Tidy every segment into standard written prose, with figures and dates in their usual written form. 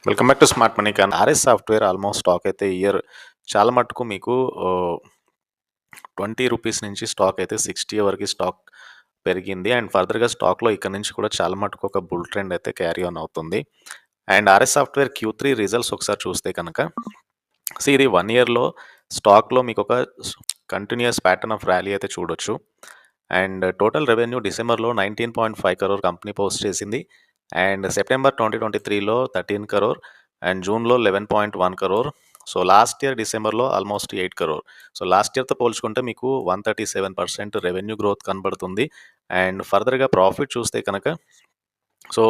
Welcome back to smart money. కానీ RS software almost stock అయితే year చాలా మటుకు మీకు 20 రూపీస్ నుంచి స్టాక్ అయితే 60 వరకు స్టాక్ పెరిగింది. అండ్ ఫర్దర్గా స్టాక్లో ఇక్కడ నుంచి కూడా చాలా మటుకు ఒక బుల్ ట్రెండ్ అయితే క్యారీ ఆన్ అవుతుంది. And RS software Q3 results ఒకసారి చూస్తే కనుక ఇది 1 ఇయర్లో స్టాక్లో మీకు ఒక కంటిన్యూస్ ప్యాటర్న్ ఆఫ్ ర్యాలీ అయితే చూడొచ్చు. అండ్ టోటల్ రెవెన్యూ డిసెంబర్లో 19.5 crore కంపెనీ పోస్ట్ చేసింది. అండ్ సెప్టెంబర్ 2023లో 13 crore అండ్ జూన్లో 11.1 crore. సో లాస్ట్ ఇయర్ డిసెంబర్లో ఆల్మోస్ట్ 8 crore. సో లాస్ట్ ఇయర్తో పోల్చుకుంటే మీకు 137% రెవెన్యూ గ్రోత్ కనబడుతుంది. అండ్ ఫర్దర్గా ప్రాఫిట్ చూస్తే కనుక సో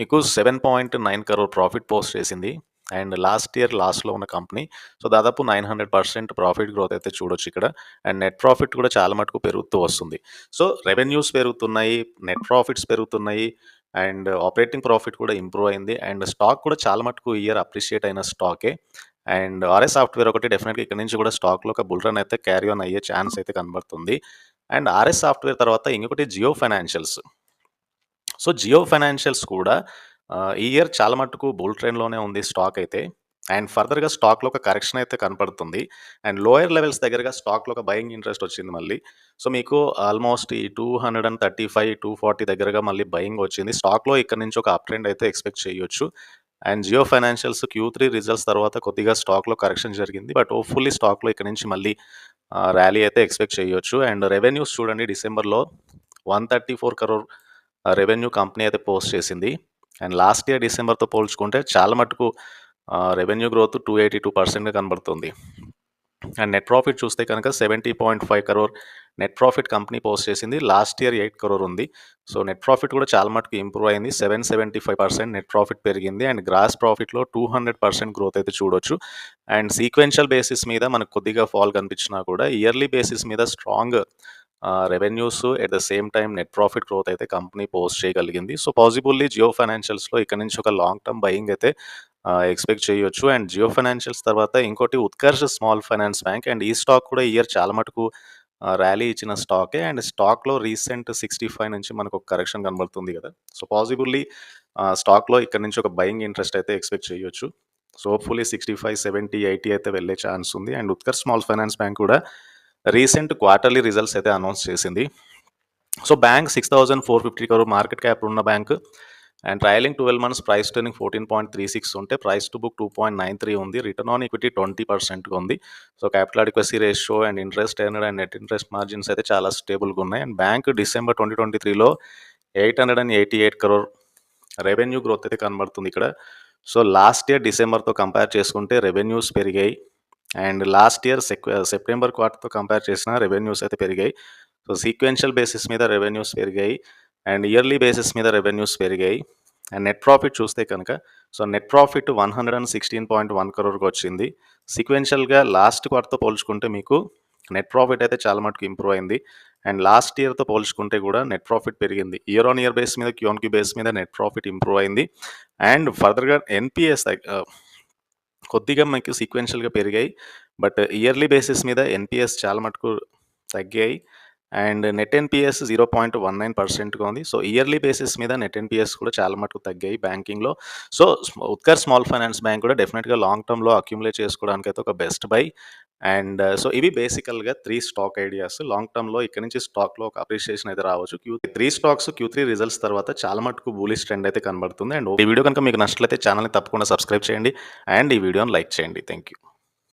మీకు 7.9 crore ప్రాఫిట్ పోస్ట్ చేసింది. అండ్ లాస్ట్ ఇయర్ లాస్ట్లో ఉన్న కంపెనీ. సో దాదాపు 900% ప్రాఫిట్ గ్రోత్ అయితే చూడొచ్చు ఇక్కడ. అండ్ నెట్ ప్రాఫిట్ కూడా చాలా మటుకు పెరుగుతూ వస్తుంది. సో రెవెన్యూస్ పెరుగుతున్నాయి, నెట్ ప్రాఫిట్స్ పెరుగుతున్నాయి, అండ్ ఆపరేటింగ్ ప్రాఫిట్ కూడా ఇంప్రూవ్ అయింది. అండ్ స్టాక్ కూడా చాలా మటుకు ఇయర్ అప్రిషియేట్ అయిన స్టాకే. అండ్ ఆర్ఎస్ సాఫ్ట్వేర్ ఒకటి డెఫినెట్గా ఇక్కడ నుంచి కూడా స్టాక్లో ఒక బుల్ రన్ అయితే క్యారీ ఆన్ అయ్యే ఛాన్స్ అయితే కనబడుతుంది. అండ్ ఆర్ఎస్ సాఫ్ట్వేర్ తర్వాత ఇంకొకటి Jio financials. So Jio financials కూడా ఈ ఇయర్ చాలా మటుకు బుల్ ట్రెండ్లోనే ఉంది స్టాక్ అయితే. అండ్ ఫర్దర్గా స్టాక్లో ఒక కరెక్షన్ అయితే కనపడుతుంది. అండ్ లోయర్ లెవెల్స్ దగ్గరగా స్టాక్లో ఒక బయింగ్ ఇంట్రెస్ట్ వచ్చింది మళ్ళీ. సో మీకు ఆల్మోస్ట్ ఈ 235, 240 దగ్గరగా మళ్ళీ బయింగ్ వచ్చింది. స్టాక్లో ఇక్కడ నుంచి ఒక అప్ ట్రెండ్ అయితే ఎక్స్పెక్ట్ చేయొచ్చు. And Jio financials Q3 results తర్వాత కొద్దిగా స్టాక్లో కరెక్షన్ జరిగింది. బట్ హోప్ఫుల్లీ స్టాక్లో ఇక్కడ నుంచి మళ్ళీ ర్యాలీ అయితే ఎక్స్పెక్ట్ చేయొచ్చు. అండ్ రెవెన్యూస్ చూడండి, డిసెంబర్లో 134 crore రెవెన్యూ కంపెనీ అయితే పోస్ట్ చేసింది. అండ్ లాస్ట్ ఇయర్ డిసెంబర్తో పోల్చుకుంటే చాలా మటుకు రెవెన్యూ గ్రోత్ 282% కనబడుతుంది. అండ్ నెట్ ప్రాఫిట్ చూస్తే కనుక 70.5 crore net profit company post చేసింది. లాస్ట్ ఇయర్ 8 crore ఉంది. సో నెట్ ప్రాఫిట్ కూడా చాలా మటుకు ఇంప్రూవ్ అయింది. 775% నెట్ ప్రాఫిట్ పెరిగింది. అండ్ గ్రాస్ ప్రాఫిట్లో 200% గ్రోత్ అయితే చూడొచ్చు. అండ్ సీక్వెన్షియల్ బేసిస్ మీద మనకు కొద్దిగా ఫాల్ కనిపించినా కూడా ఇయర్లీ బేసిస్ మీద strong revenues at the same time net profit growth అయితే కంపెనీ పోస్ట్ చేయగలిగింది. సో పాసిబుల్లీ జియో ఫైనాన్షియల్స్లో ఇక్కడ నుంచి ఒక లాంగ్ టర్మ్ బయింగ్ అయితే ఎక్స్పెక్ట్ చేయొచ్చు. అండ్ జియో ఫైనాన్షియల్స్ తర్వాత ఇంకోటి Utkarsh small finance bank. And ఈ స్టాక్ కూడా ఇయర్ చాలా మటుకు ర్యాలీ ఇచ్చిన స్టాకే. అండ్ స్టాక్లో రీసెంట్ 65 నుంచి మనకు ఒక కరెక్షన్ కనబడుతుంది కదా. సో పాసిబుల్లీ స్టాక్లో ఇక్కడ నుంచి ఒక బయింగ్ ఇంట్రెస్ట్ అయితే ఎక్స్పెక్ట్ చేయొచ్చు. సో హోప్ఫుల్లీ 65, 70, 80 అయితే వెళ్ళే ఛాన్స్ ఉంది. And Utkarsh small finance bank కూడా రీసెంట్ క్వార్టర్లీ రిజల్ట్స్ అయితే అనౌన్స్ చేసింది. So bank 6,450 crore market cap ఉన్న బ్యాంక్. And trailing 12 months price to earning 14.36 ఉంటే ప్రైస్ టు బుక్ 2.93 ఉంది. రిటర్న్ ఆన్ ఈక్విటీ 20%గా ఉంది. So capital adequacy ratio and interest earned and net interest margins అయితే చాలా స్టేబుల్గా ఉన్నాయి. అండ్ బ్యాంక్ డిసెంబర్ 2023లో 888 crore రెవెన్యూ గ్రోత్ అయితే కనబడుతుంది ఇక్కడ. సో లాస్ట్ ఇయర్ డిసెంబర్తో కంపేర్ చేసుకుంటే రెవెన్యూస్ పెరిగాయి. అండ్ లాస్ట్ ఇయర్ సెప్టెంబర్ క్వార్టర్తో కంపేర్ చేసిన రెవెన్యూస్ అయితే పెరిగాయి. సో సీక్వెన్షియల్ బేసిస్ మీద రెవెన్యూస్ పెరిగాయి. అండ్ ఇయర్లీ బేసిస్ మీద రెవెన్యూస్ పెరిగాయి. అండ్ నెట్ ప్రాఫిట్ చూస్తే కనుక సో నెట్ ప్రాఫిట్ 116.1 crore వచ్చింది. సీక్వెన్షియల్గా లాస్ట్ క్వార్టర్తో పోల్చుకుంటే మీకు నెట్ ప్రాఫిట్ అయితే చాలా మటుకు ఇంప్రూవ్ అయింది. అండ్ లాస్ట్ ఇయర్తో పోల్చుకుంటే కూడా నెట్ ప్రాఫిట్ పెరిగింది. ఇయర్ ఆన్ ఇయర్ బేస్ మీద Q-on-Q బేస్ మీద నెట్ ప్రాఫిట్ ఇంప్రూవ్ అయింది. అండ్ ఫర్దర్గా ఎన్పిఎస్ కొద్దిగా మనకి సీక్వెన్షియల్గా పెరిగాయి. బట్ ఇయర్లీ బేసిస్ మీద ఎన్పిఎస్ చాలా మటుకు తగ్గాయి. అండ్ నెట్ ఎన్పిఎస్ 0.19%గా ఉంది. సో ఇయర్లీ బేసిస్ మీద నెట్ ఎన్పిఎస్ కూడా చాలా మటుకు తగ్గాయి బ్యాంకింగ్లో. సో ఉత్కర్ స్మాల్ ఫైనాన్స్ బ్యాంక్ కూడా డెఫినెట్గా లాంగ్ టర్మ్లో అక్యుములేట్ చేసుకోవడానికి అయితే ఒక బెస్ట్ బై. అండ్ సో ఇవి బేసికల్గా 3 స్టాక్ ఐడియాస్. లాంగ్ టర్మ్లో ఇక్కడ నుంచి స్టాక్లో ఒక అప్రిషియేషన్ అయితే రావచ్చు. Q3 స్టాక్స్ Q3 రిజల్ట్స్ తర్వాత చాలా మటుకు బులిష్ ట్రెండ్ అయితే కనబడుతుంది. అండ్ ఈ వీడియో కనుక మీకు నచ్చినట్లయితే ఛానల్ని తప్పకుండా సబ్స్క్రైబ్ చేయండి అండ్ ఈ వీడియోని లైక్ చేయండి. Thank you.